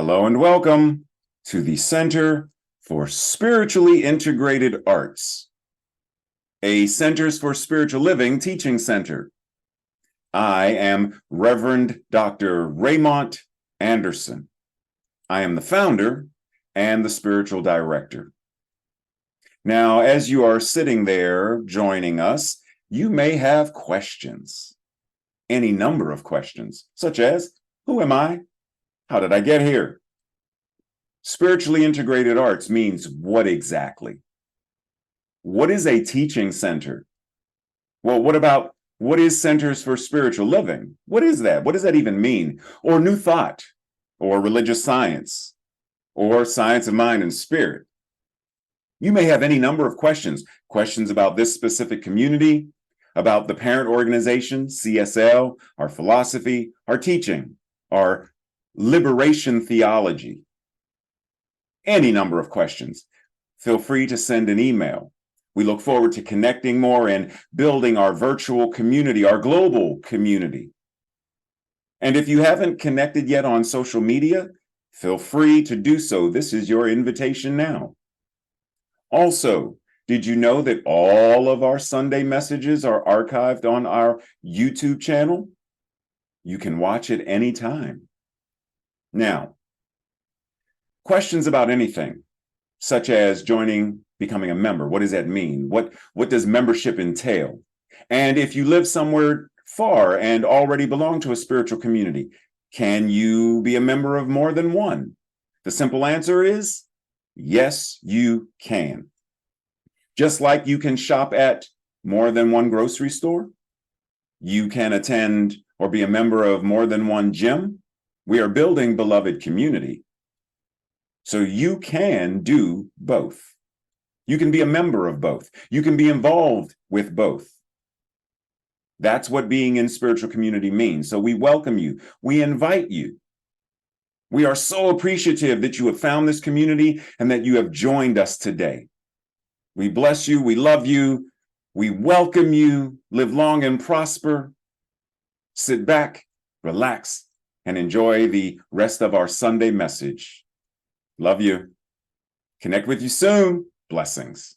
Hello and welcome to the Center for Spiritually Integrated Arts, a Centers for Spiritual Living teaching center. I am Reverend Dr. Raymont Anderson. I am the founder and the spiritual director. Now, as you are sitting there joining us, you may have questions, any number of questions, such as, who am I? How did I get here? Spiritually integrated arts means what exactly? What is a teaching center? Well, what is Centers for Spiritual Living? What is that? What does that even mean? Or New Thought, or religious science, or science of mind and spirit? You may have any number of questions about this specific community, about the parent organization, CSL, our philosophy, our teaching, our Liberation Theology. Any number of questions. Feel free to send an email. We look forward to connecting more and building our virtual community, our global community. And if you haven't connected yet on social media, feel free to do so. This is your invitation now. Also, did you know that all of our Sunday messages are archived on our YouTube channel? You can watch it anytime. Now, questions about anything, such as becoming a member. What does that mean? What does membership entail? And if you live somewhere far and already belong to a spiritual community, can you be a member of more than one? The simple answer is yes, you can. Just like you can shop at more than one grocery store, you can attend or be a member of more than one gym. We are building beloved community. So you can do both. You can be a member of both. You can be involved with both. That's what being in spiritual community means. So we welcome you. We invite you. We are so appreciative that you have found this community and that you have joined us today. We bless you. We love you. We welcome you. Live long and prosper. Sit back, relax, and enjoy the rest of our Sunday message. Love you. Connect with you soon. Blessings.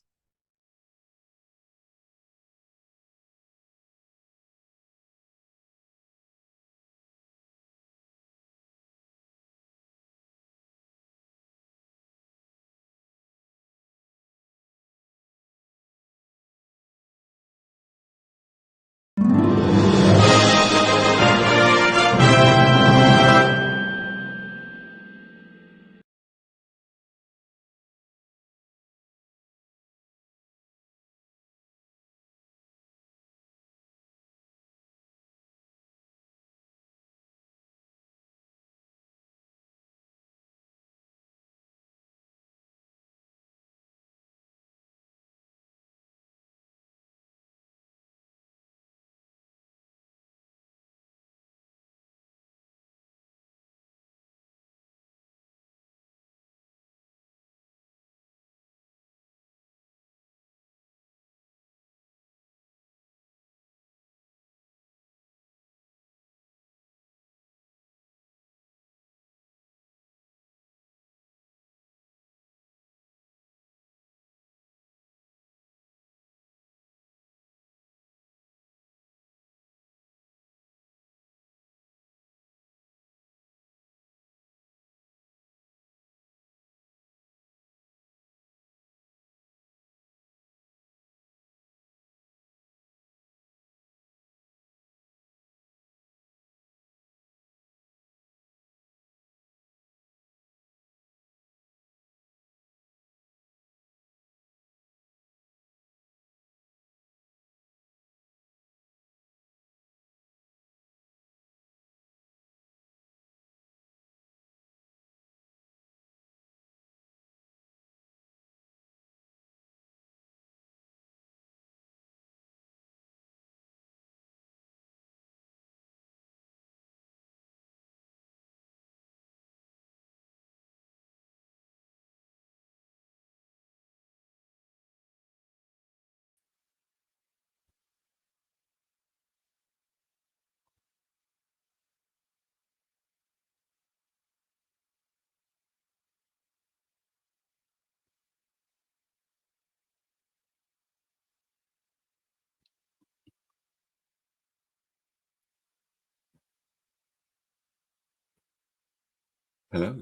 Hello.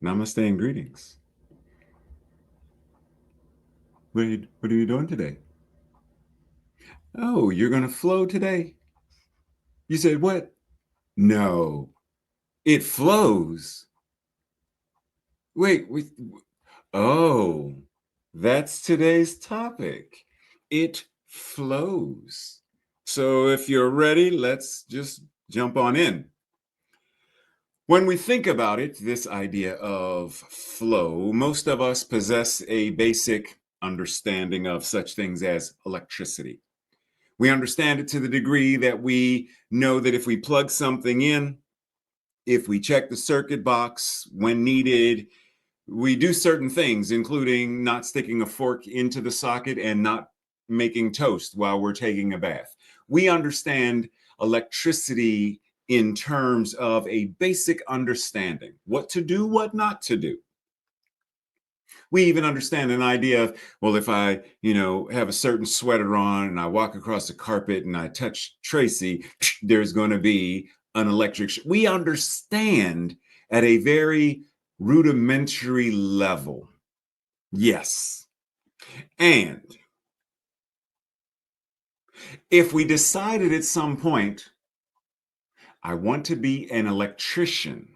Namaste and greetings. What are you doing today? Oh, you're going to flow today? You said what? No, it flows. Wait. Oh, that's today's topic. It flows. So if you're ready, let's just jump on in. When we think about it, this idea of flow, most of us possess a basic understanding of such things as electricity. We understand it to the degree that we know that if we plug something in, if we check the circuit box when needed, we do certain things, including not sticking a fork into the socket and not making toast while we're taking a bath. We understand electricity in terms of a basic understanding, what to do, what not to do. We even understand an idea of, well, if I, have a certain sweater on and I walk across the carpet and I touch Tracy, there's going to be an electric. We understand at a very rudimentary level. Yes. And if we decided at some point, I want to be an electrician,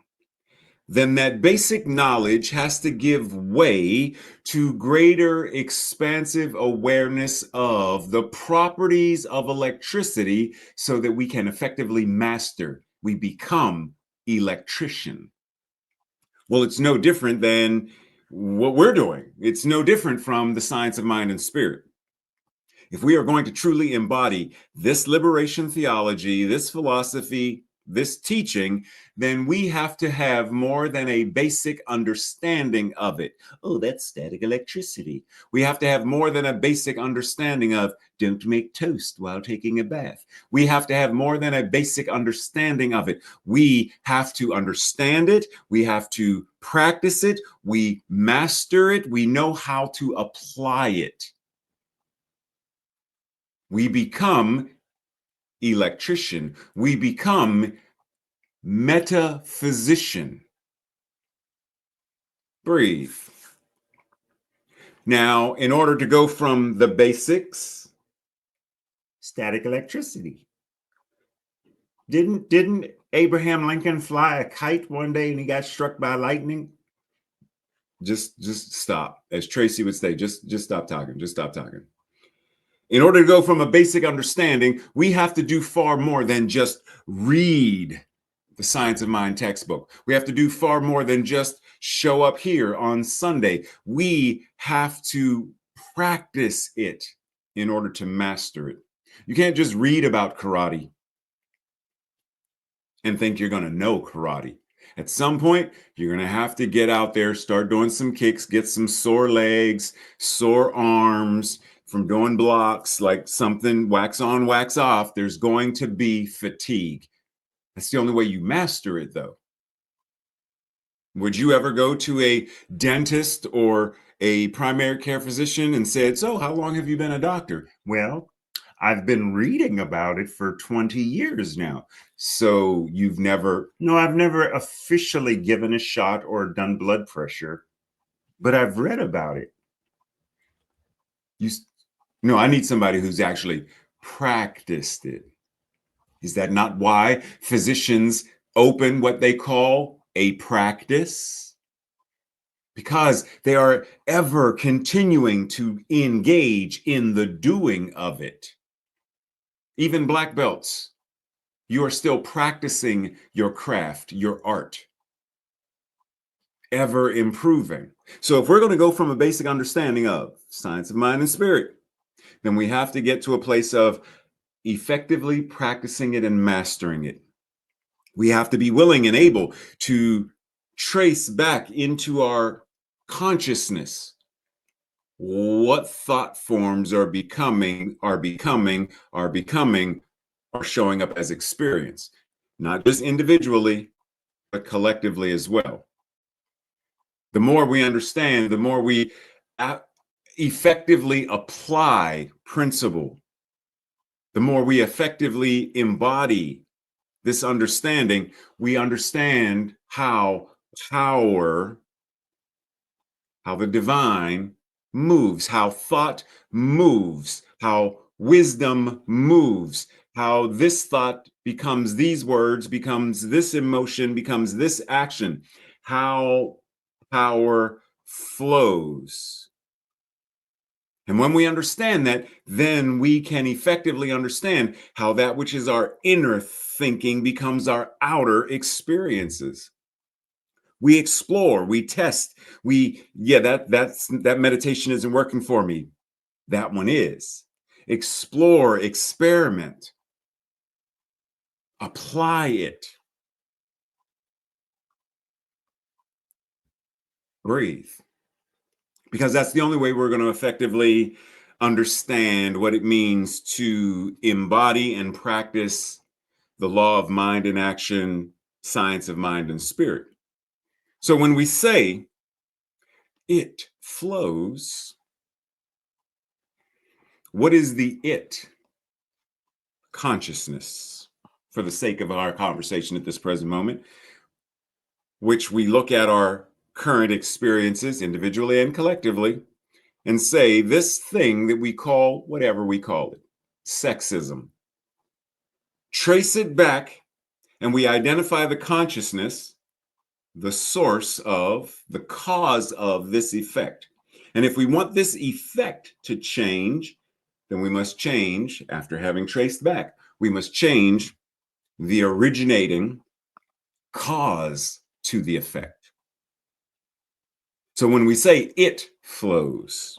then that basic knowledge has to give way to greater expansive awareness of the properties of electricity so that we can effectively master. We become electrician. Well, it's no different than what we're doing. It's no different from the science of mind and spirit. If we are going to truly embody this liberation theology, this philosophy, this teaching, then we have to have more than a basic understanding of it. Oh, that's static electricity. We have to have more than a basic understanding of don't make toast while taking a bath. We have to have more than a basic understanding of it. We have to understand it. We have to practice it. We master it. We know how to apply it. We become electrician. We become metaphysician. Breathe. Now, in order to go from the basics, static electricity. Didn't Abraham Lincoln fly a kite one day and he got struck by lightning? Just stop. As Tracy would say, just stop talking. Just stop talking. In order to go from a basic understanding, we have to do far more than just read the Science of Mind textbook. We have to do far more than just show up here on Sunday. We have to practice it in order to master it. You can't just read about karate and think you're going to know karate. At some point, you're going to have to get out there, start doing some kicks, get some sore legs, sore arms from doing blocks, like something wax on, wax off. There's going to be fatigue. That's the only way you master it, though. Would you ever go to a dentist or a primary care physician and said, so how long have you been a doctor? Well, I've been reading about it for 20 years now. So you've never, no, I've never officially given a shot or done blood pressure, but I've read about it. No, I need somebody who's actually practiced it. Is that not why physicians open what they call a practice? Because they are ever continuing to engage in the doing of it. Even black belts, you are still practicing your craft, your art, ever improving. So if we're going to go from a basic understanding of science of mind and spirit, then we have to get to a place of effectively practicing it and mastering it. We have to be willing and able to trace back into our consciousness what thought forms are showing up as experience, not just individually, but collectively as well. The more we understand, the more we effectively apply principle, the more we effectively embody this understanding, we understand how power, how the divine moves, how thought moves, how wisdom moves, how this thought becomes these words, becomes this emotion, becomes this action, how power flows. And when we understand that, then we can effectively understand how that which is our inner thinking becomes our outer experiences. We explore, we test, that meditation isn't working for me. That one is. Explore, experiment, apply it, breathe. Because that's the only way we're going to effectively understand what it means to embody and practice the law of mind and action, science of mind and spirit. So when we say it flows, what is the it? Consciousness, for the sake of our conversation at this present moment, which we look at our current experiences individually and collectively and say this thing that we call whatever we call it, sexism. Trace it back and we identify the consciousness, the source of, the cause of this effect. And if we want this effect to change, then we must change, after having traced back, we must change the originating cause to the effect. So when we say it flows,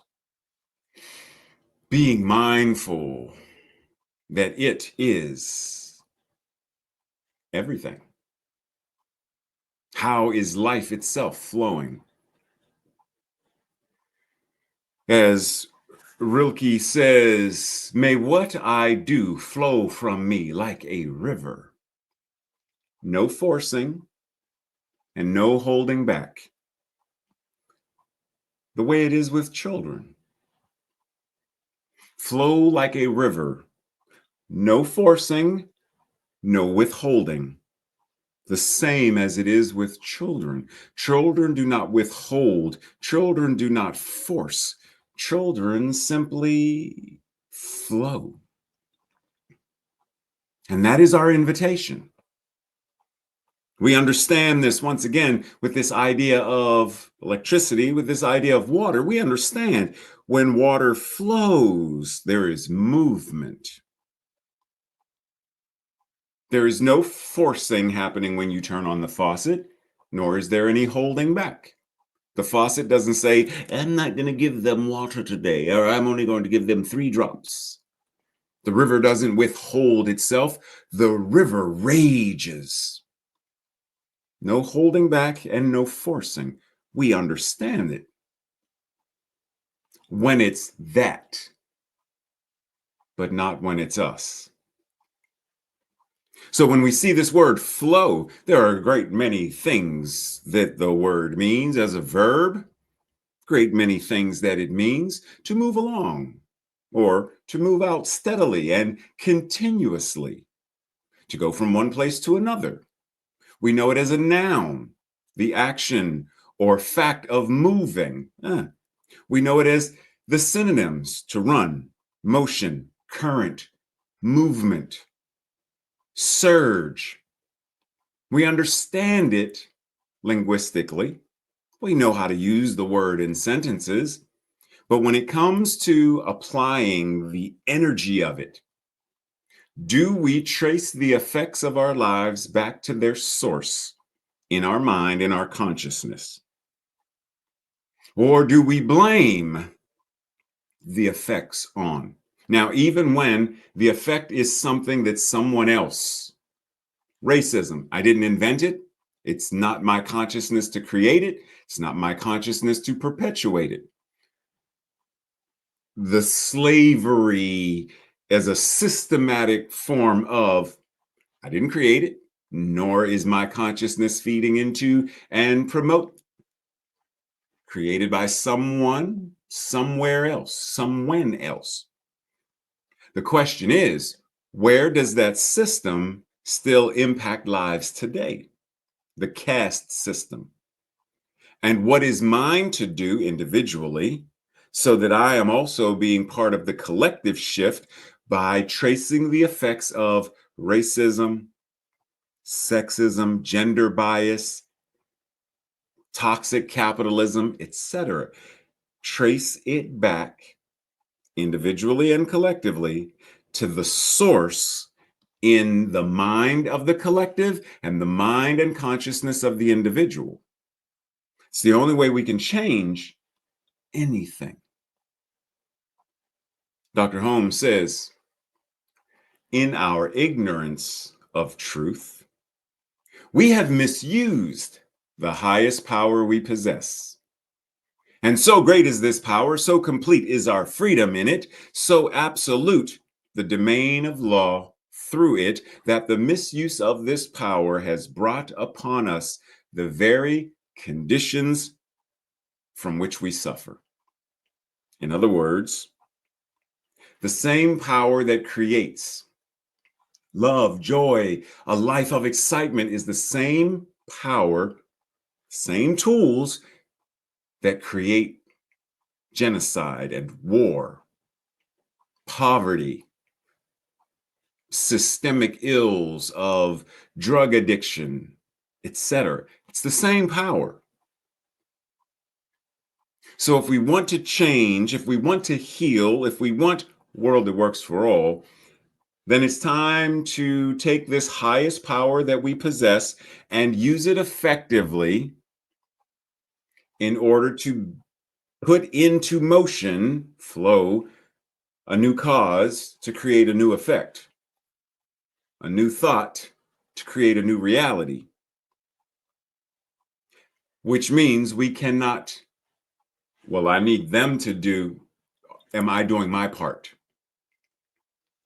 being mindful that it is everything. How is life itself flowing? As Rilke says, may what I do flow from me like a river. No forcing and no holding back. The way it is with children. Flow like a river. No forcing, no withholding. The same as it is with children. Children do not withhold. Children do not force. Children simply flow. And that is our invitation. We understand this once again with this idea of electricity, with this idea of water. We understand when water flows, there is movement. There is no forcing happening when you turn on the faucet, nor is there any holding back. The faucet doesn't say, I'm not going to give them water today, or I'm only going to give them 3 drops. The river doesn't withhold itself. The river rages. No holding back and no forcing. We understand it when it's that, but not when it's us. So when we see this word flow, there are a great many things that the word means as a verb, great many things that it means to move along or to move out steadily and continuously, to go from one place to another. We know it as a noun, the action or fact of moving. We know it as the synonyms to run, motion, current, movement, surge. We understand it linguistically. We know how to use the word in sentences. But when it comes to applying the energy of it, do we trace the effects of our lives back to their source in our mind, in our consciousness? Or do we blame the effects on? Now, even when the effect is something that someone else, racism, I didn't invent it. It's not my consciousness to create it. It's not my consciousness to perpetuate it. The slavery as a systematic form of, I didn't create it, nor is my consciousness feeding into and promote, created by someone, somewhere else, someone else. The question is, where does that system still impact lives today? The caste system. and what is mine to do individually, so that I am also being part of the collective shift by tracing the effects of racism, sexism, gender bias, toxic capitalism, etc. Trace it back individually and collectively to the source in the mind of the collective and the mind and consciousness of the individual. It's the only way we can change anything. Dr. Holmes says, in our ignorance of truth, we have misused the highest power we possess. And so great is this power, so complete is our freedom in it, so absolute the domain of law through it, that the misuse of this power has brought upon us the very conditions from which we suffer. In other words, the same power that creates love, joy, a life of excitement is the same power, same tools that create genocide and war, poverty, systemic ills of drug addiction, etc. It's the same power. So if we want to change, if we want to heal, if we want a world that works for all, then it's time to take this highest power that we possess and use it effectively in order to put into motion, flow, a new cause to create a new effect, a new thought to create a new reality, which means we cannot, well, I need them to do, am I doing my part?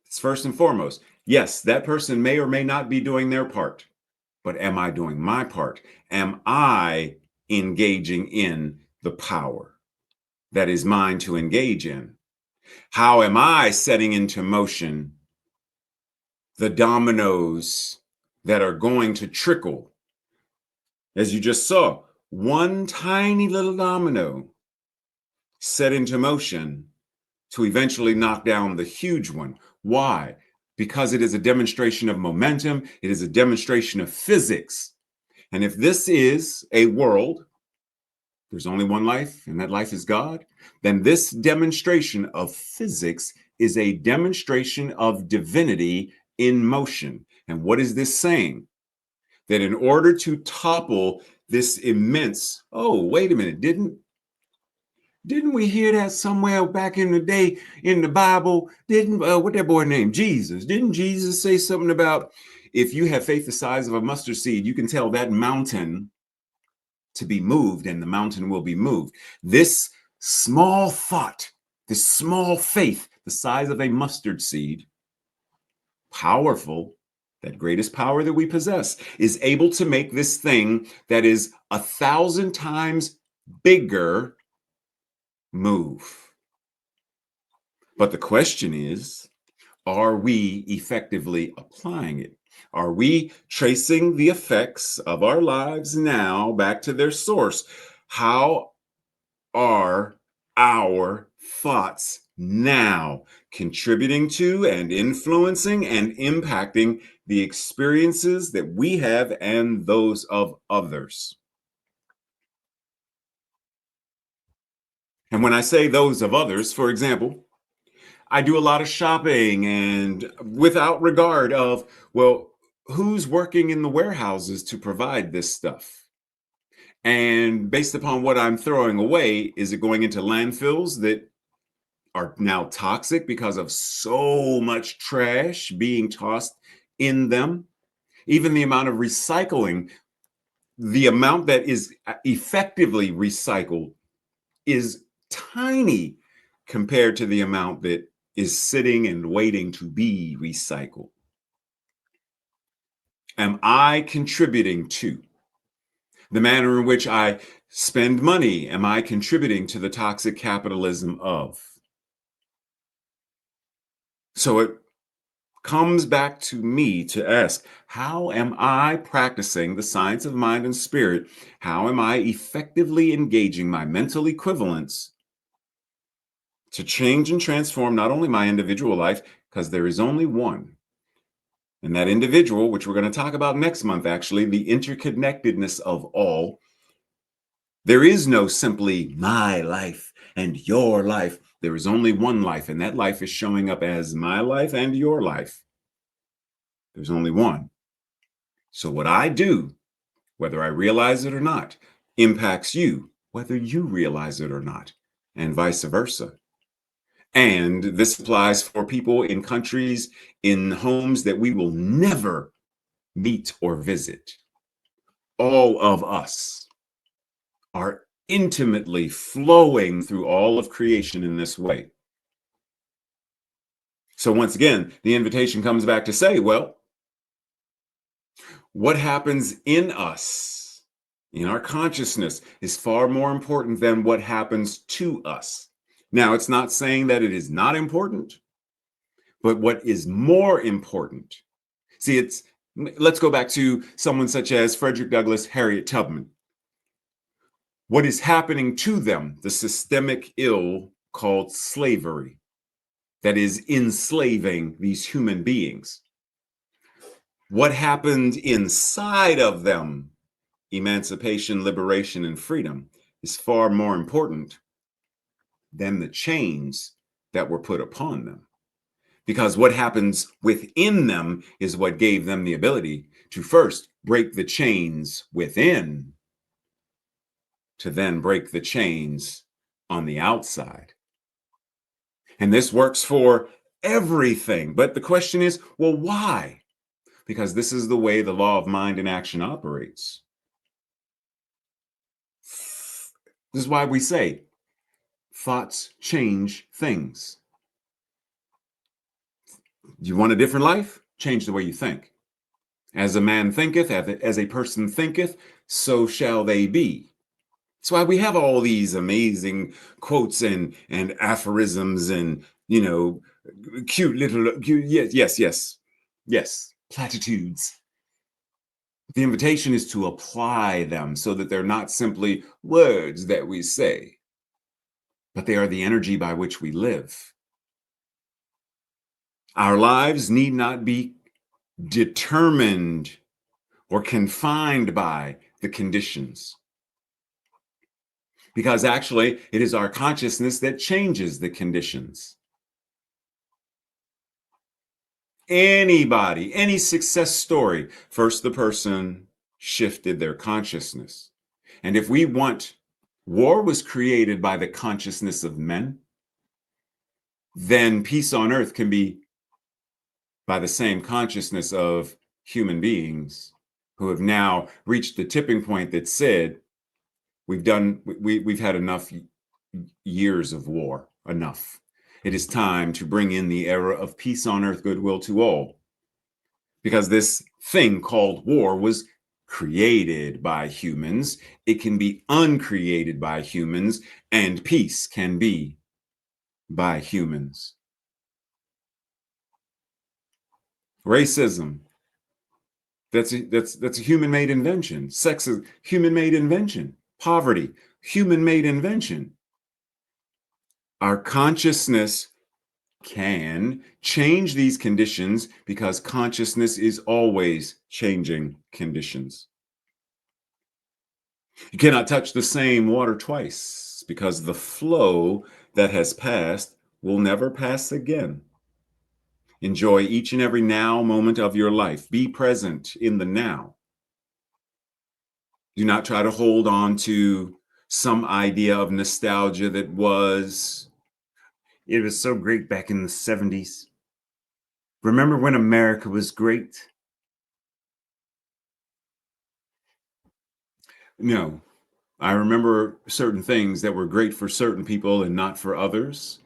It's first and foremost. Yes, that person may or may not be doing their part, but am I doing my part? Am I engaging in the power that is mine to engage in? How am I setting into motion the dominoes that are going to trickle? As you just saw, one tiny little domino set into motion to eventually knock down the huge one. Why? Because it is a demonstration of momentum. It is a demonstration of physics. And if this is a world, there's only one life, and that life is God, then this demonstration of physics is a demonstration of divinity in motion. And what is this saying? That in order to topple this immense, oh, wait a minute, didn't we hear that somewhere back in the day in the Bible? Didn't what that boy named Jesus? Didn't Jesus say something about if you have faith the size of a mustard seed, you can tell that mountain to be moved, and the mountain will be moved. This small thought, this small faith, the size of a mustard seed, powerful, that greatest power that we possess, is able to make this thing that is 1,000 times bigger move. But the question is, are we effectively applying it? Are we tracing the effects of our lives now back to their source? How are our thoughts now contributing to and influencing and impacting the experiences that we have and those of others? And when I say those of others, for example, I do a lot of shopping, and without regard of, well, who's working in the warehouses to provide this stuff? And based upon what I'm throwing away, is it going into landfills that are now toxic because of so much trash being tossed in them? Even the amount of recycling, the amount that is effectively recycled is tiny compared to the amount that is sitting and waiting to be recycled. Am I contributing to the manner in which I spend money? Am I contributing to the toxic capitalism of? So comes back to me to ask, how am I practicing the science of mind and spirit? How am I effectively engaging my mental equivalents to change and transform not only my individual life, because there is only one, and that individual, which we're going to talk about next month, actually, the interconnectedness of all. There is no simply my life and your life. There is only one life, and that life is showing up as my life and your life. There's only one. So what I do, whether I realize it or not, impacts you, whether you realize it or not, and vice versa. And this applies for people in countries, in homes that we will never meet or visit. All of us are intimately flowing through all of creation in this way. So once again, the invitation comes back to say, well, what happens in us, in our consciousness, is far more important than what happens to us. Now, it's not saying that it is not important, but what is more important. See, let's go back to someone such as Frederick Douglass, Harriet Tubman. What is happening to them, the systemic ill called slavery, that is enslaving these human beings. What happened inside of them, emancipation, liberation, and freedom, is far more important than the chains that were put upon them. Because what happens within them is what gave them the ability to first break the chains within, to then break the chains on the outside. And this works for everything. But the question is, well, why? Because this is the way the law of mind and action operates. This is why we say thoughts change things. You want a different life? Change the way you think. As a man thinketh, as a person thinketh, so shall they be. That's why we have all these amazing quotes and aphorisms and, cute little, yes, platitudes. The invitation is to apply them so that they're not simply words that we say, but they are the energy by which we live. Our lives need not be determined or confined by the conditions, because actually it is our consciousness that changes the conditions. Anybody, any success story, first the person shifted their consciousness. And if we want, war was created by the consciousness of men, then peace on earth can be by the same consciousness of human beings who have now reached the tipping point that said, we've had enough years of war, enough. It is time to bring in the era of peace on earth, goodwill to all. Because this thing called war was created by humans. It can be uncreated by humans, and peace can be by humans. Racism, that's a human-made invention. Sex is human-made invention. Poverty, human-made invention. Our consciousness can change these conditions because consciousness is always changing conditions. You cannot touch the same water twice because the flow that has passed will never pass again. Enjoy each and every now moment of your life. Be present in the now. Do not try to hold on to some idea of nostalgia that it was so great back in the 70s. Remember when America was great? No. I remember certain things that were great for certain people and not for others.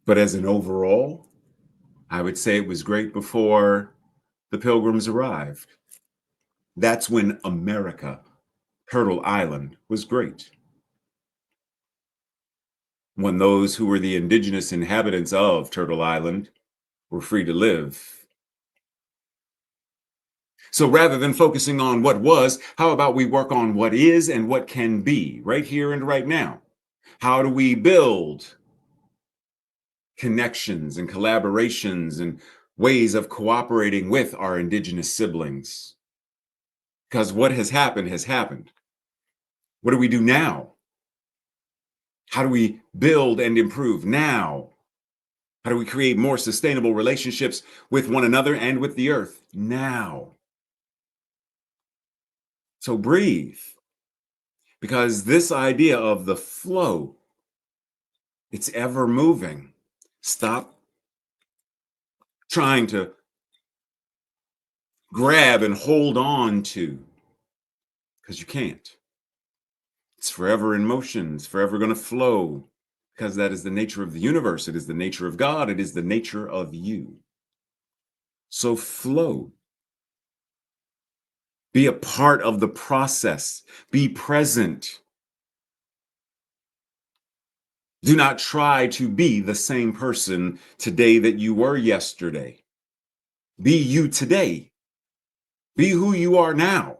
But as an overall, I would say it was great before the Pilgrims arrived. That's when America, Turtle Island, was great. When those who were the indigenous inhabitants of Turtle Island we're free to live. So rather than focusing on what was, how about we work on what is and what can be right here and right now? How do we build connections and collaborations and ways of cooperating with our indigenous siblings? Because what has happened has happened. What do we do now? How do we build and improve now? How do we create more sustainable relationships with one another and with the earth now? So breathe, because this idea of the flow, it's ever moving. Stop trying to grab and hold on to, because you can't. It's forever in motion. It's forever going to flow, because that is the nature of the universe. It is the nature of God. It is the nature of you. So flow. Be a part of the process. Be present. Do not try to be the same person today that you were yesterday. Be you today. Be who you are now.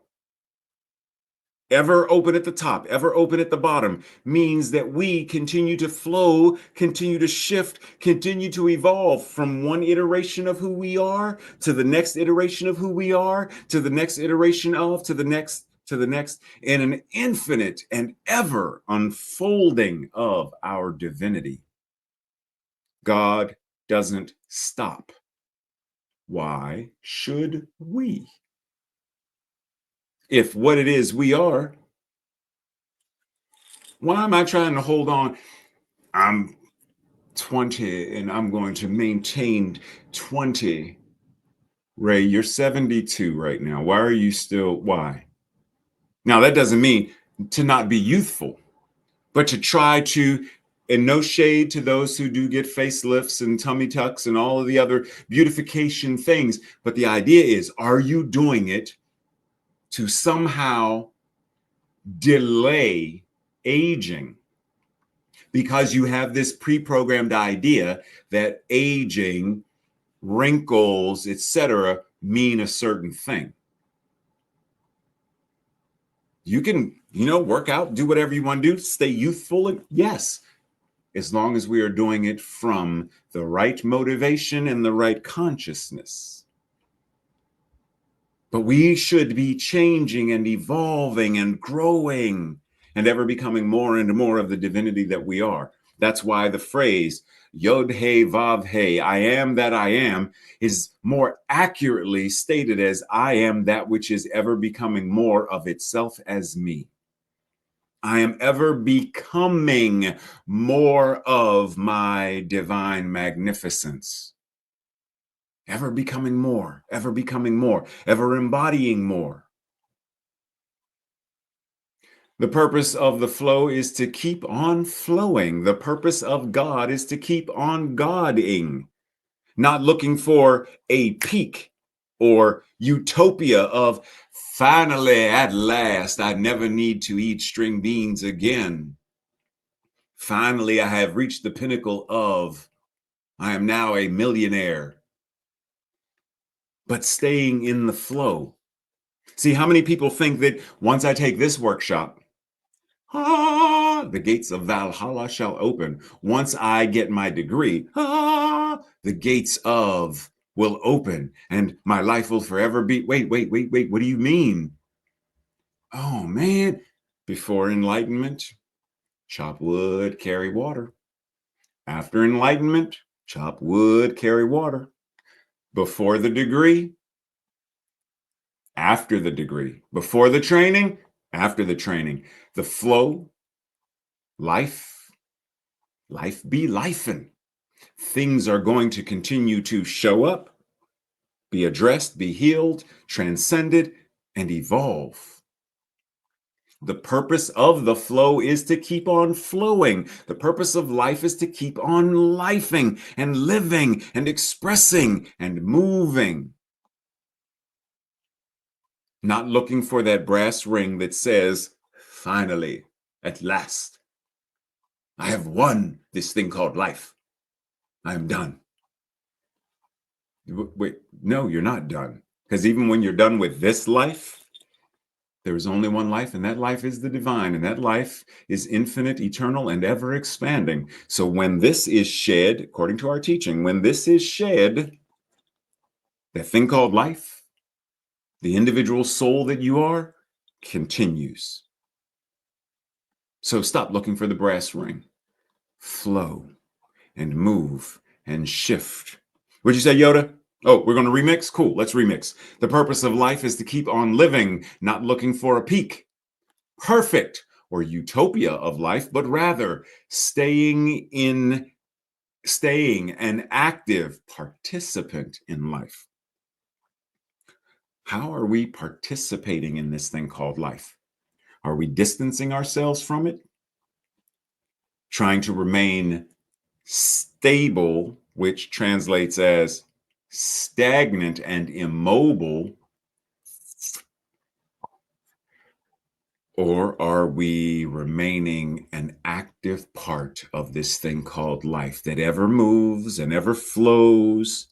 Ever open at the top, ever open at the bottom means that we continue to flow, continue to shift, continue to evolve from one iteration of who we are to the next iteration of who we are, to the next iteration of, to the next, in an infinite and ever unfolding of our divinity. God doesn't stop. Why should we? If what it is we are, why am I trying to hold on? I'm 20 and I'm going to maintain 20. Ray, you're 72 right now. Why are you still, why? Now, that doesn't mean to not be youthful, but to try to, and no shade to those who do get facelifts and tummy tucks and all of the other beautification things. But the idea is, are you doing it to somehow delay aging? Because you have this pre-programmed idea that aging, wrinkles, etc., mean a certain thing. You can, work out, do whatever you want to do, stay youthful, and yes, as long as we are doing it from the right motivation and the right consciousness. But we should be changing and evolving and growing and ever becoming more and more of the divinity that we are. That's why the phrase Yod He Vav He, I am that I am, is more accurately stated as I am that which is ever becoming more of itself as me. I am ever becoming more of my divine magnificence. Ever becoming more, ever embodying more. The purpose of the flow is to keep on flowing. The purpose of God is to keep on Godding, not looking for a peak or utopia of finally, at last, I never need to eat string beans again. Finally, I have reached the pinnacle of, I am now a millionaire. But staying in the flow. See, how many people think that once I take this workshop, the gates of Valhalla shall open. Once I get my degree, the gates of will open and my life will forever be. Wait. What do you mean? Oh, man. Before enlightenment, chop wood, carry water. After enlightenment, chop wood, carry water. Before the degree, after the degree. Before the training, after the training. The flow, life be lifing. Things are going to continue to show up, be addressed, be healed, transcended, and evolve. The purpose of the flow is to keep on flowing. The purpose of life is to keep on lifing and living and expressing and moving. Not looking for that brass ring that says, finally, at last, I have won this thing called life. I am done. Wait, no, you're not done. Because even when you're done with this life, there is only one life, and that life is the divine, and that life is infinite, eternal, and ever expanding. So when this is shed, according to our teaching, when this is shed, that thing called life, the individual soul that you are, continues. So stop looking for the brass ring. Flow and move and shift. What'd you say, Yoda? Oh, we're going to remix? Cool, let's remix. The purpose of life is to keep on living, not looking for a peak, perfect, or utopia of life, but rather staying an active participant in life. How are we participating in this thing called life? Are we distancing ourselves from it? Trying to remain stable, which translates as stagnant and immobile? Or are we remaining an active part of this thing called life that ever moves and ever flows,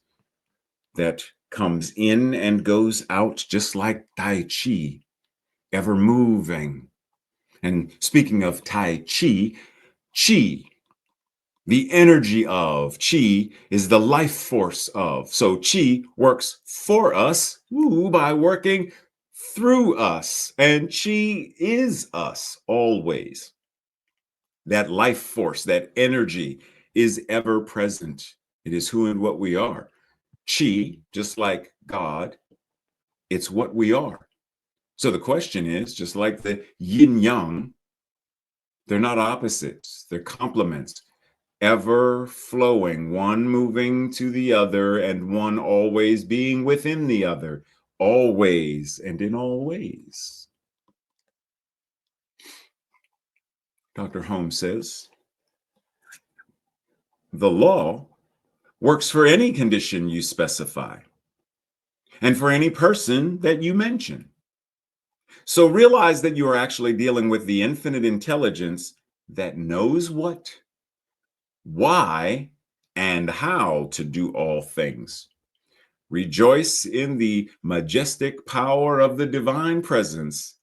that comes in and goes out just like Tai Chi, ever moving? And speaking of Tai Chi, Chi, the energy of Chi is the life force of. So Chi works for us by working through us. And Chi is us always. That life force, that energy is ever present. It is who and what we are. Chi, just like God, it's what we are. So the question is, just like the yin yang, they're not opposites, they're complements, ever flowing, one moving to the other, and one always being within the other, always and in all ways. Dr. Holmes says, the law works for any condition you specify and for any person that you mention. So realize that you are actually dealing with the infinite intelligence that knows what, why, and how to do all things. Rejoice in the majestic power of the divine presence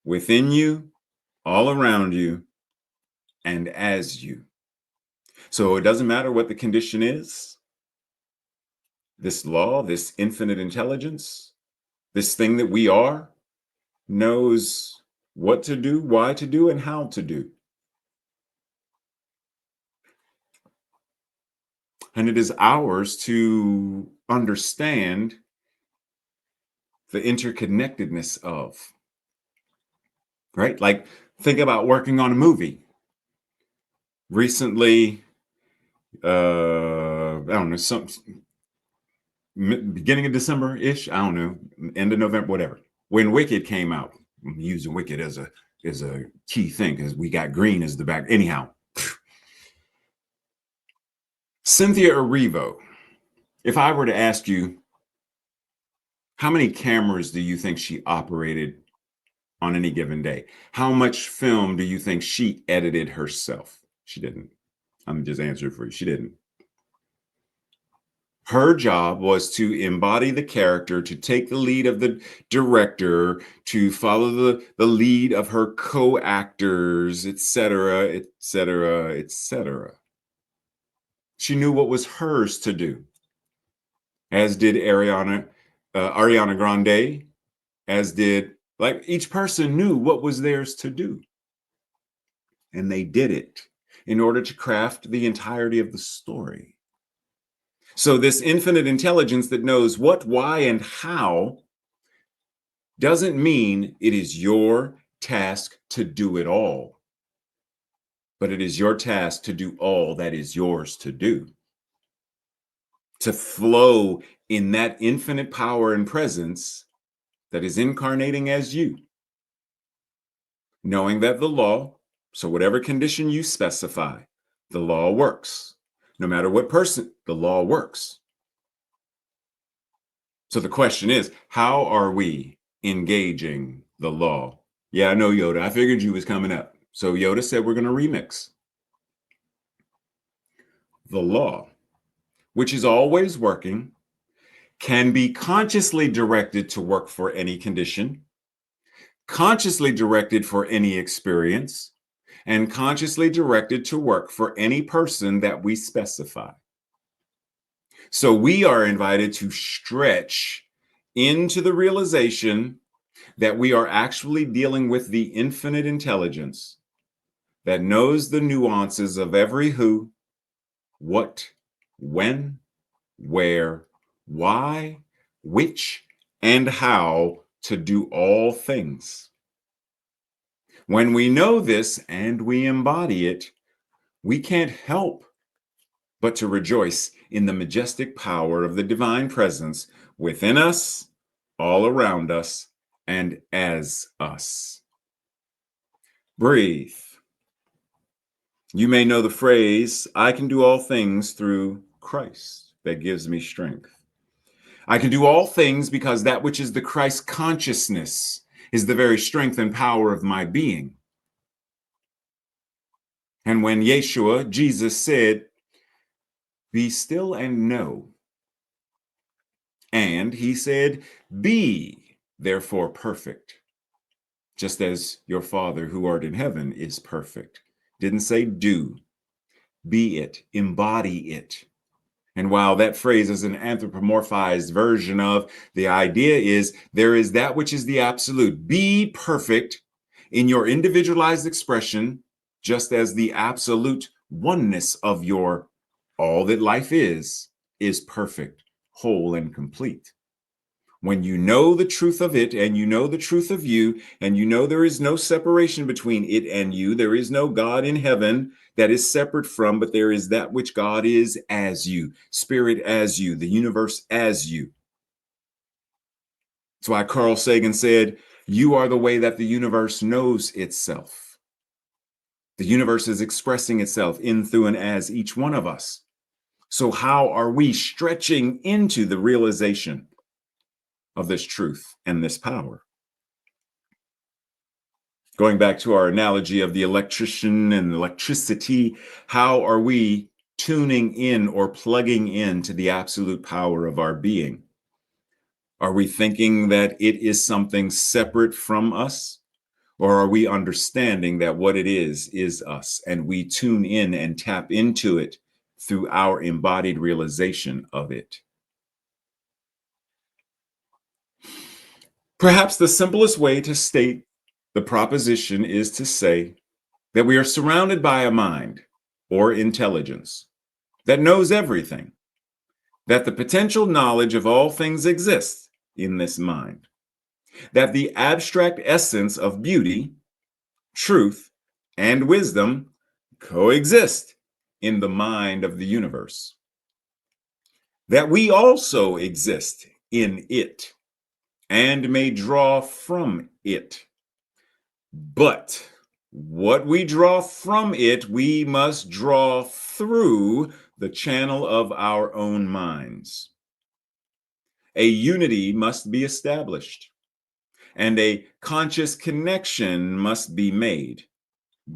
within you, all around you, and as you. So it doesn't matter what the condition is. This law, this infinite intelligence, this thing that we are, knows what to do, why to do, and how to do. And it is ours to understand the interconnectedness of, right? Like, think about working on a movie. Recently, I don't know, some beginning of December-ish, I don't know, end of November, whatever. When Wicked came out, I'm using Wicked as a key thing because we got green as the back. Anyhow, Cynthia Erivo, if I were to ask you, how many cameras do you think she operated on any given day? How much film do you think she edited herself? She didn't. I'm just answering for you. She didn't. Her job was to embody the character, to take the lead of the director, to follow the lead of her co-actors, etc., etc., etc. She knew what was hers to do, as did Ariana Grande, as did, like, each person knew what was theirs to do. And they did it in order to craft the entirety of the story. So this infinite intelligence that knows what, why, and how doesn't mean it is your task to do it all, but it is your task to do all that is yours to do. To flow in that infinite power and presence that is incarnating as you. Knowing that the law, so whatever condition you specify, the law works. No matter what person, the law works. So the question is, how are we engaging the law? Yeah, I know, Yoda. I figured you was coming up. So Yoda said we're going to remix. The law, which is always working, can be consciously directed to work for any condition, consciously directed for any experience, and consciously directed to work for any person that we specify. So we are invited to stretch into the realization that we are actually dealing with the infinite intelligence that knows the nuances of every who, what, when, where, why, which, and how to do all things. When we know this and we embody it, we can't help but to rejoice in the majestic power of the divine presence within us, all around us, and as us. Breathe. You may know the phrase, I can do all things through Christ that gives me strength. I can do all things because that which is the Christ consciousness is the very strength and power of my being. And when Yeshua, Jesus said, be still and know, and he said, be therefore perfect, just as your Father who art in heaven is perfect. Didn't say do, be it, embody it. And while that phrase is an anthropomorphized version of, the idea is there is that which is the absolute. Be perfect in your individualized expression, just as the absolute oneness of your all that life is perfect, whole, and complete. When you know the truth of it and you know the truth of you, and you know there is no separation between it and you, there is no God in heaven that is separate from, but there is that which God is as you, spirit as you, the universe as you. That's why Carl Sagan said, you are the way that the universe knows itself. The universe is expressing itself in, through, and as each one of us. So how are we stretching into the realization of this truth and this power? Going back to our analogy of the electrician and electricity, how are we tuning in or plugging into the absolute power of our being? Are we thinking that it is something separate from us? Or are we understanding that what it is us, and we tune in and tap into it through our embodied realization of it? Perhaps the simplest way to state the proposition is to say that we are surrounded by a mind or intelligence that knows everything, that the potential knowledge of all things exists in this mind, that the abstract essence of beauty, truth, and wisdom coexist in the mind of the universe, that we also exist in it and may draw from it. But what we draw from it, we must draw through the channel of our own minds. A unity must be established, and a conscious connection must be made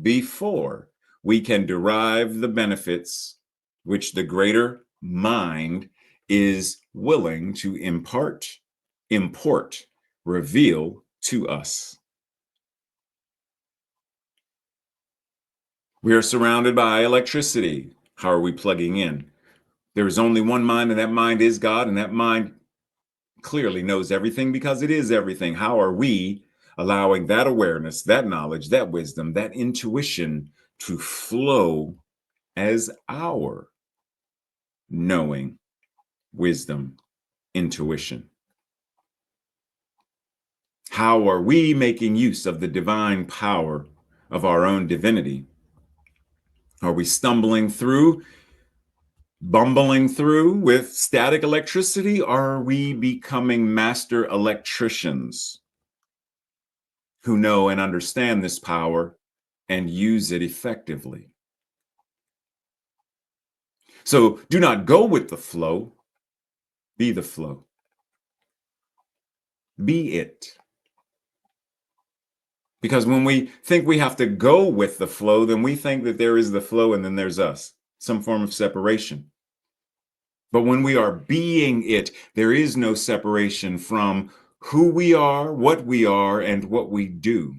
before we can derive the benefits which the greater mind is willing to impart, import, reveal to us. We are surrounded by electricity. How are we plugging in? There is only one mind, and that mind is God, and that mind clearly knows everything because it is everything. How are we allowing that awareness, that knowledge, that wisdom, that intuition to flow as our knowing, wisdom, intuition? How are we making use of the divine power of our own divinity? Are we stumbling through, bumbling through with static electricity? Are we becoming master electricians who know and understand this power and use it effectively? So do not go with the flow, be the flow. Be it. Because when we think we have to go with the flow, then we think that there is the flow and then there's us, some form of separation. But when we are being it, there is no separation from who we are, and what we do.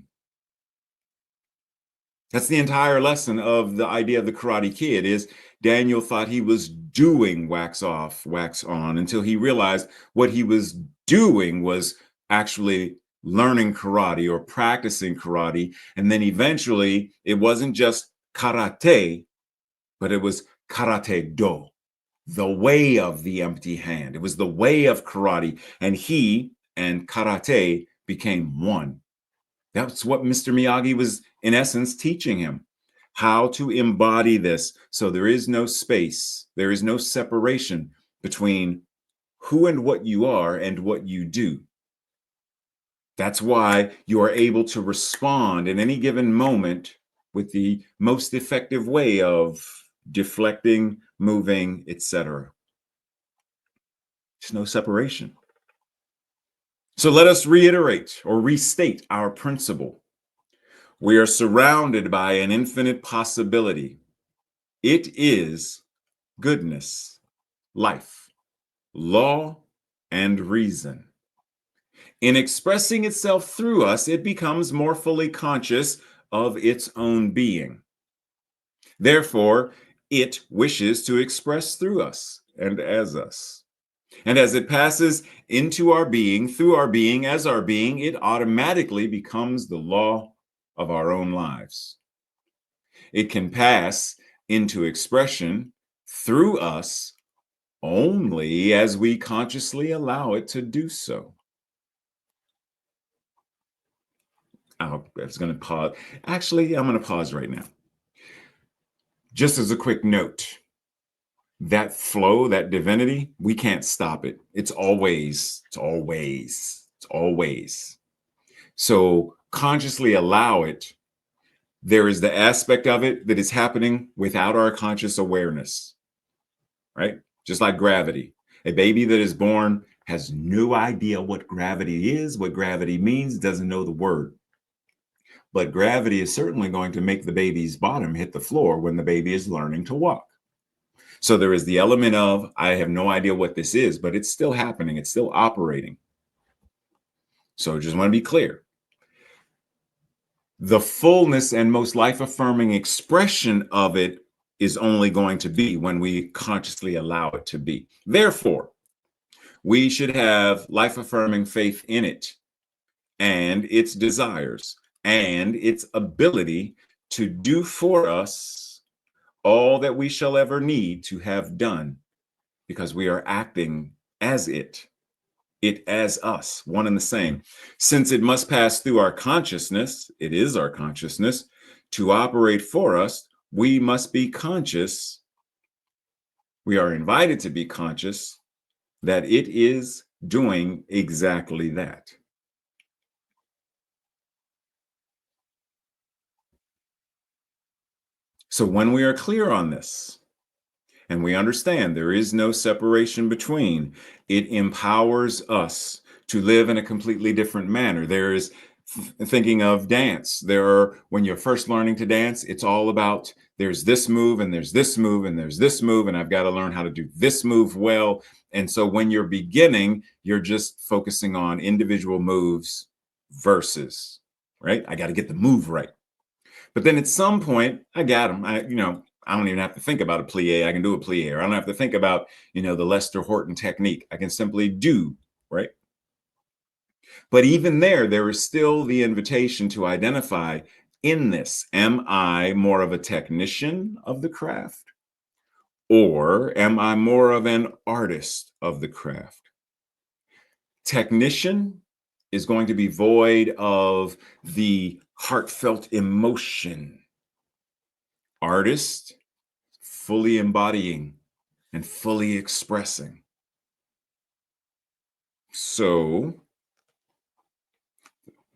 That's the entire lesson of the idea of the Karate Kid is Daniel thought he was doing wax off, wax on until he realized what he was doing was actually learning karate or practicing karate. And then eventually it wasn't just karate, but it was karate do, the way of the empty hand. It was the way of karate. And he and karate became one. That's what Mr. Miyagi was, in essence, teaching him, how to embody this. So there is no space, there is no separation between who and what you are and what you do. That's why you are able to respond in any given moment with the most effective way of deflecting, moving, etc. There's no separation. So let us reiterate or restate our principle. We are surrounded by an infinite possibility. It is goodness, life, law, and reason. In expressing itself through us, it becomes more fully conscious of its own being. Therefore, it wishes to express through us and as us. And as it passes into our being, through our being, as our being, it automatically becomes the law of our own lives. It can pass into expression through us only as we consciously allow it to do so. I was going to pause. Actually, I'm going to pause right now. Just as a quick note, that flow, that divinity, we can't stop it. It's always. So consciously allow it. There is the aspect of it that is happening without our conscious awareness, right? Just like gravity. A baby that is born has no idea what gravity is, what gravity means, doesn't know the word. But gravity is certainly going to make the baby's bottom hit the floor when the baby is learning to walk. So there is the element of, I have no idea what this is, but it's still happening. It's still operating. So just want to be clear. The fullness and most life-affirming expression of it is only going to be when we consciously allow it to be. Therefore, we should have life-affirming faith in it and its desires and its ability to do for us all that we shall ever need to have done, because we are acting as it as us, one and the same. Since it must pass through our consciousness, it is our consciousness, to operate for us, we must be conscious. We are invited to be conscious that it is doing exactly that. So when we are clear on this, and we understand there is no separation between, it empowers us to live in a completely different manner. There is thinking of dance. When you're first learning to dance, it's all about there's this move and there's this move and there's this move, and I've got to learn how to do this move well. And so when you're beginning, you're just focusing on individual moves versus, right? I got to get the move right. But then at some point, I got them. I don't even have to think about a plie. I can do a plie. Or I don't have to think about, the Lester Horton technique. I can simply do, right? But even there is still the invitation to identify in this, am I more of a technician of the craft? Or am I more of an artist of the craft? Technician is going to be void of the heartfelt emotion. Artist, fully embodying and fully expressing. So,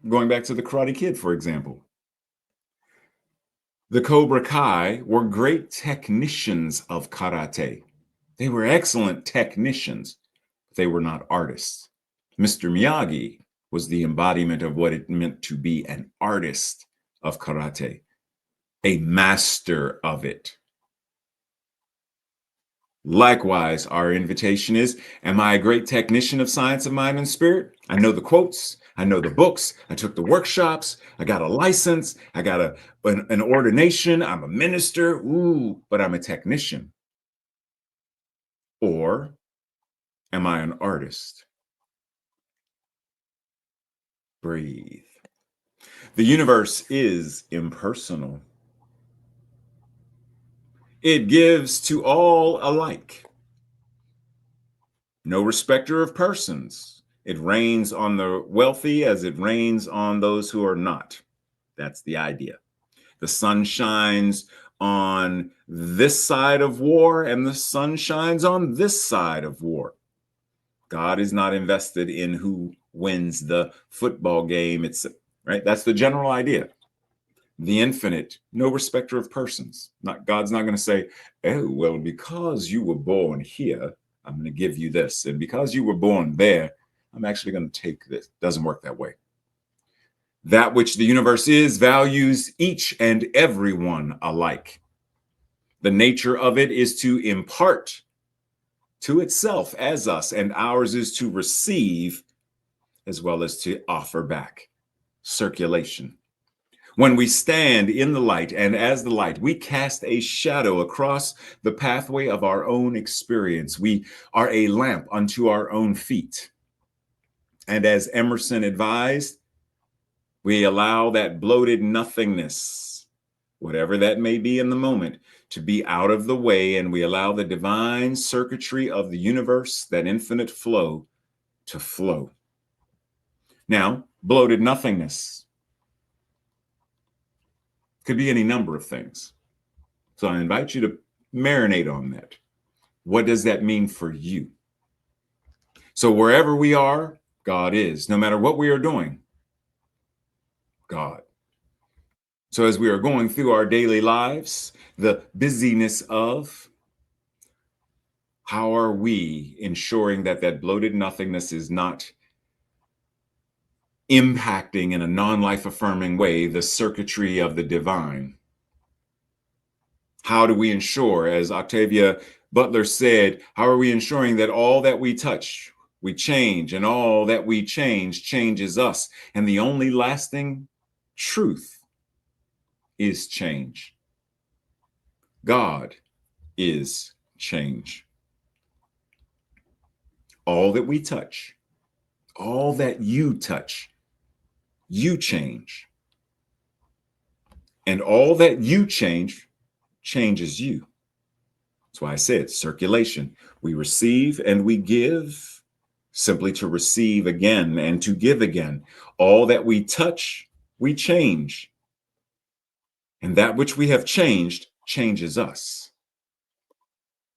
going back to the Karate Kid, for example, the Cobra Kai were great technicians of karate. They were excellent technicians, but they were not artists. Mr. Miyagi was the embodiment of what it meant to be an artist of karate, a master of it. Likewise, our invitation is, am I a great technician of science of mind and spirit? I know the quotes, I know the books, I took the workshops, I got a license, I got an ordination, I'm a minister, ooh, but I'm a technician. Or am I an artist? Breathe. The universe is impersonal. It gives to all alike. No respecter of persons. It rains on the wealthy as it rains on those who are not. That's the idea. The sun shines on this side of war and the sun shines on this side of war. God is not invested in who wins the football game. It's right. That's the general idea. The infinite, no respecter of persons. God's not going to say, oh, well, because you were born here, I'm going to give you this. And because you were born there, I'm actually going to take this. Doesn't work that way. That which the universe is values each and every one alike. The nature of it is to impart to itself as us, and ours is to receive as well as to offer back. Circulation. When we stand in the light and as the light, we cast a shadow across the pathway of our own experience. We are a lamp unto our own feet. And as Emerson advised, we allow that bloated nothingness, whatever that may be in the moment, to be out of the way, and we allow the divine circuitry of the universe, that infinite flow, to flow. Now, bloated nothingness could be any number of things. So I invite you to marinate on that. What does that mean for you? So wherever we are, God is. No matter what we are doing, God. So as we are going through our daily lives, the busyness of, how are we ensuring that that bloated nothingness is not impacting in a non-life affirming way the circuitry of the divine? How do we ensure, as Octavia Butler said, how are we ensuring that all that we touch, we change, and all that we change changes us? And the only lasting truth is change. God is change. All that we touch, all that you touch, you change. And all that you change changes you. That's why I said circulation. We receive and we give, simply to receive again and to give again. All that we touch, we change. And that which we have changed changes us.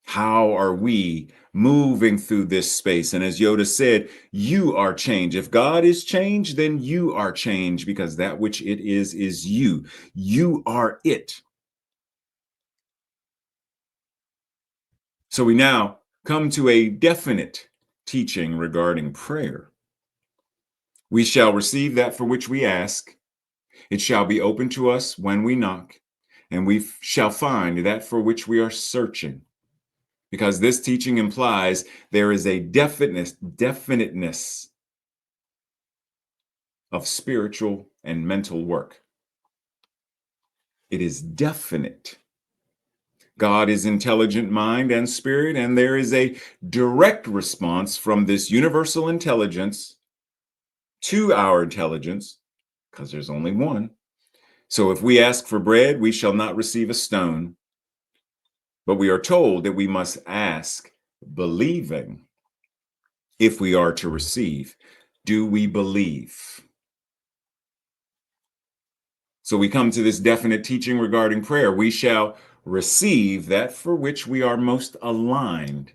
How are we moving through this space? And as Yoda said, you are change. If God is change, then you are change, because that which it is you. You are it. So we now come to a definite teaching regarding prayer. We shall receive that for which we ask. It shall be open to us when we knock, and we shall find that for which we are searching. Because this teaching implies there is a definiteness of spiritual and mental work. It is definite. God is intelligent mind and spirit, and there is a direct response from this universal intelligence to our intelligence, because there's only one. So if we ask for bread, we shall not receive a stone. But we are told that we must ask believing if we are to receive. Do we believe? So we come to this definite teaching regarding prayer. We shall receive that for which we are most aligned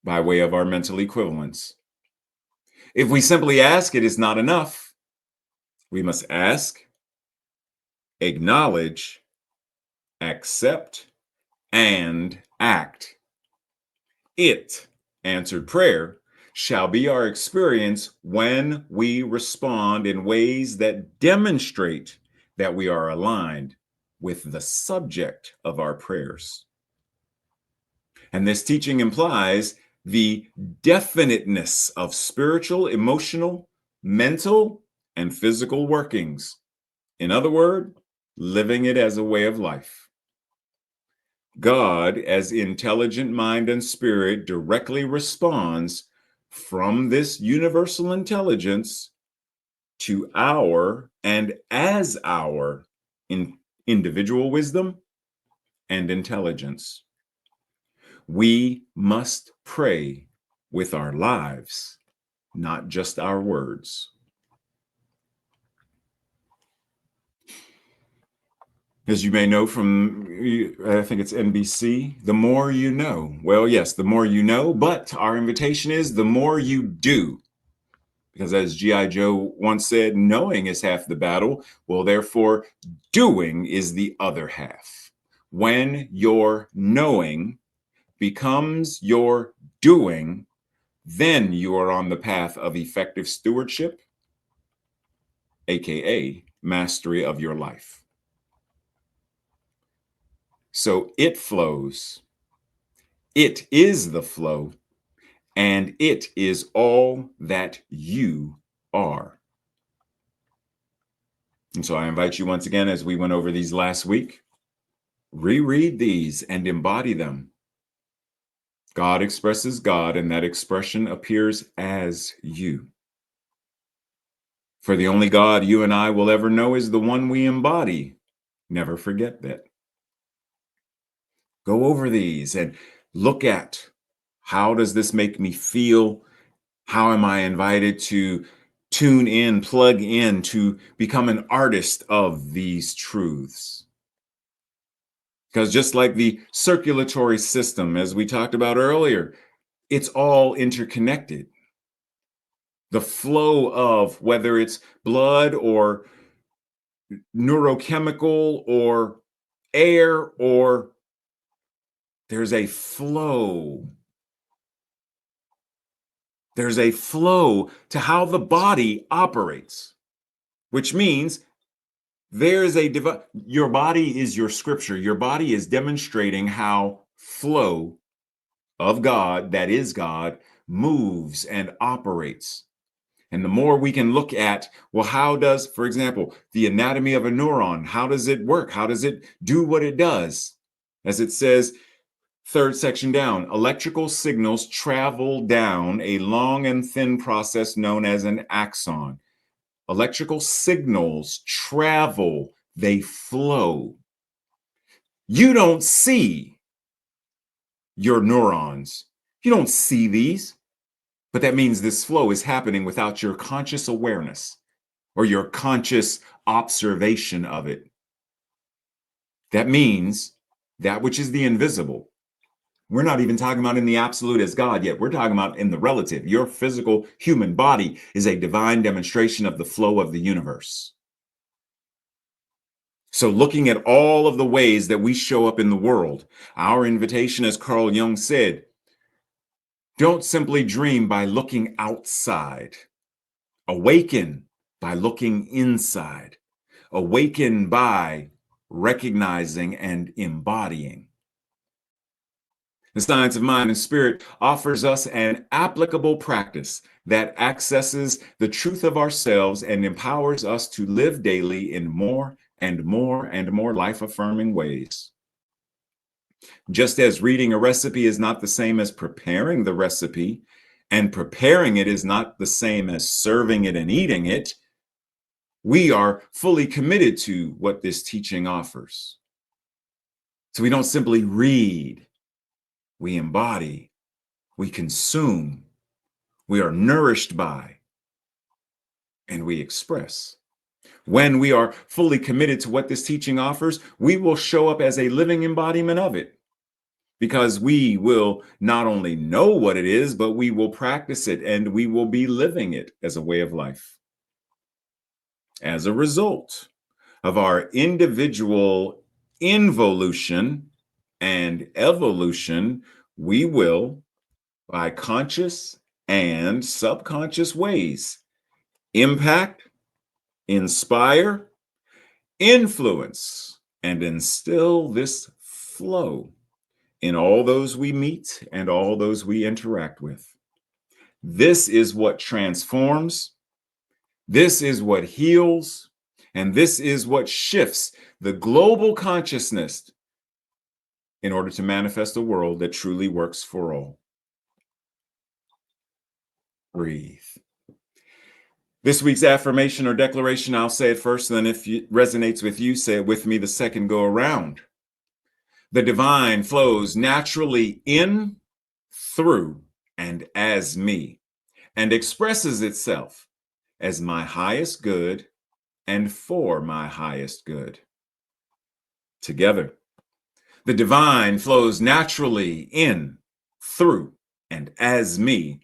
by way of our mental equivalence. If we simply ask, it is not enough. We must ask, acknowledge, accept, and act. It, answered prayer, shall be our experience when we respond in ways that demonstrate that we are aligned with the subject of our prayers. And this teaching implies the definiteness of spiritual, emotional, mental, and physical workings. In other words, living it as a way of life. God, as intelligent mind and spirit, directly responds from this universal intelligence to our and as our individual wisdom and intelligence. We must pray with our lives, not just our words. As you may know from, I think it's NBC, the more you know. Well, yes, the more you know, but our invitation is the more you do. Because as G.I. Joe once said, knowing is half the battle. Well, therefore, doing is the other half. When your knowing becomes your doing, then you are on the path of effective stewardship, aka mastery of your life. So it flows. It is the flow, and it is all that you are. And so I invite you once again, as we went over these last week, reread these and embody them. God expresses God, and that expression appears as you. For the only God you and I will ever know is the one we embody. Never forget that. Go over these and look at, how does this make me feel? How am I invited to tune in, plug in, to become an artist of these truths? Because just like the circulatory system, as we talked about earlier, it's all interconnected. The flow of whether it's blood or neurochemical or air, or there's a flow. There's a flow to how the body operates, which means there's a your body is your scripture. Your body is demonstrating how flow of God, that is God, moves and operates. And the more we can look at, well, how does, for example, the anatomy of a neuron, how does it work? How does it do what it does? As it says, third section down, electrical signals travel down a long and thin process known as an axon. Electrical signals travel, they flow. You don't see your neurons. You don't see these, but that means this flow is happening without your conscious awareness or your conscious observation of it. That means that which is the invisible. We're not even talking about in the absolute as God yet. We're talking about in the relative. Your physical human body is a divine demonstration of the flow of the universe. So looking at all of the ways that we show up in the world, our invitation, as Carl Jung said, don't simply dream by looking outside. Awaken by looking inside. Awaken by recognizing and embodying. The science of mind and spirit offers us an applicable practice that accesses the truth of ourselves and empowers us to live daily in more and more and more life-affirming ways. Just as reading a recipe is not the same as preparing the recipe, and preparing it is not the same as serving it and eating it, we are fully committed to what this teaching offers. So we don't simply read, we embody, we consume, we are nourished by, and we express. When we are fully committed to what this teaching offers, we will show up as a living embodiment of it, because we will not only know what it is, but we will practice it and we will be living it as a way of life. As a result of our individual involution and evolution, we will, by conscious and subconscious ways, impact, inspire, influence, and instill this flow in all those we meet and all those we interact with. This is what transforms, this is what heals, and this is what shifts the global consciousness in order to manifest a world that truly works for all. Breathe. This week's affirmation or declaration, I'll say it first, and then if it resonates with you, say it with me the second go around. The divine flows naturally in, through, and as me, and expresses itself as my highest good and for my highest good. Together, the divine flows naturally in, through, and as me,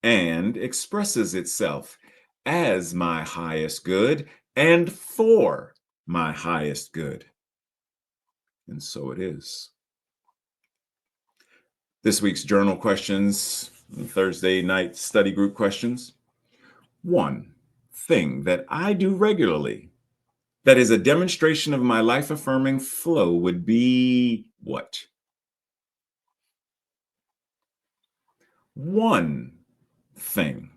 and expresses itself as my highest good and for my highest good. And so it is. This week's journal questions, Thursday night study group questions. One thing that I do regularly that is a demonstration of my life-affirming flow would be what? One thing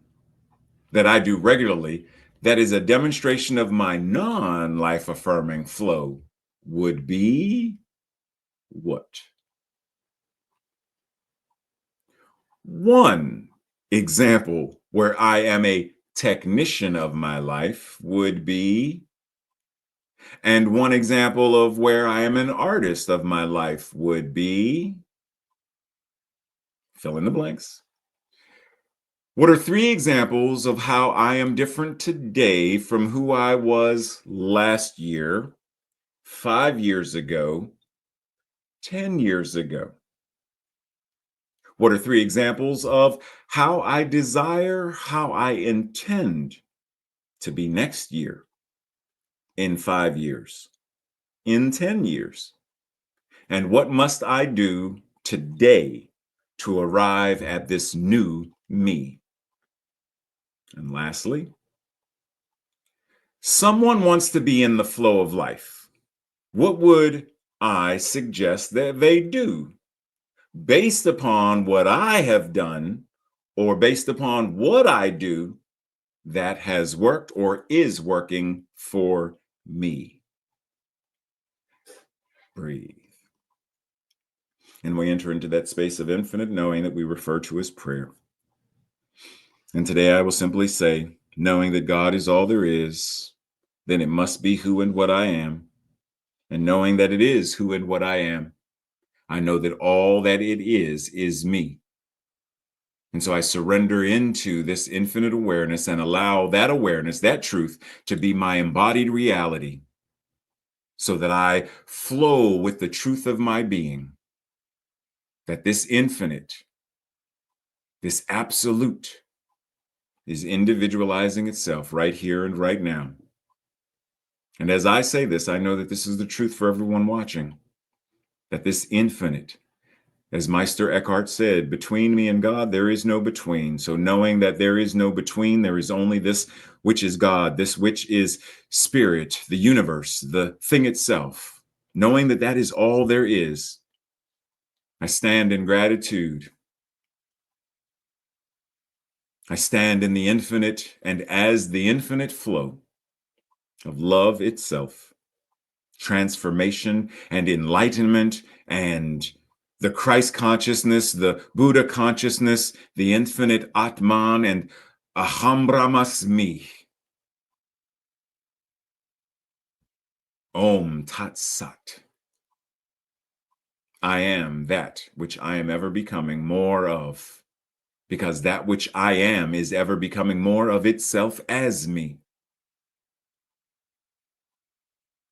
that I do regularly that is a demonstration of my non-life affirming flow would be what? One example where I am a technician of my life would be, and one example of where I am an artist of my life would be, fill in the blanks. What are three examples of how I am different today from who I was last year, 5 years ago, 10 years ago? What are three examples of how I desire, how I intend to be next year, in 5 years, in 10 years? And what must I do today to arrive at this new me? And lastly, someone wants to be in the flow of life. What would I suggest that they do based upon what I have done or based upon what I do that has worked or is working for me? Breathe. And we enter into that space of infinite knowing that we refer to as prayer. And today I will simply say, knowing that God is all there is, then it must be who and what I am. And knowing that it is who and what I am, I know that all that it is me. And so I surrender into this infinite awareness and allow that awareness, that truth, to be my embodied reality, so that I flow with the truth of my being, that this infinite, this absolute, is individualizing itself right here and right now. And as I say this, I know that this is the truth for everyone watching, that this infinite, as Meister Eckhart said, between me and God, there is no between. So knowing that there is no between, there is only this which is God, this which is spirit, the universe, the thing itself. Knowing that that is all there is, I stand in gratitude. I stand in the infinite and as the infinite flow of love itself, transformation and enlightenment and the Christ consciousness, the Buddha consciousness, the infinite Atman and Aham Brahmasmi. Om Tat Sat. I am that which I am ever becoming more of, because that which I am is ever becoming more of itself as me.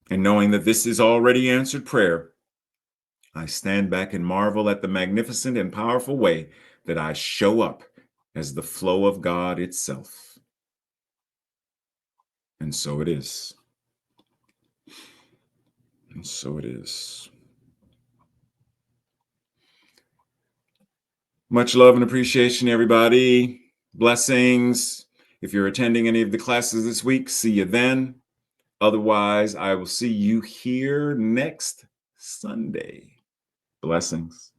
And knowing that this is already answered prayer, I stand back and marvel at the magnificent and powerful way that I show up as the flow of God itself. And so it is. And so it is. Much love and appreciation, everybody. Blessings. If you're attending any of the classes this week, see you then. Otherwise, I will see you here next Sunday. Blessings.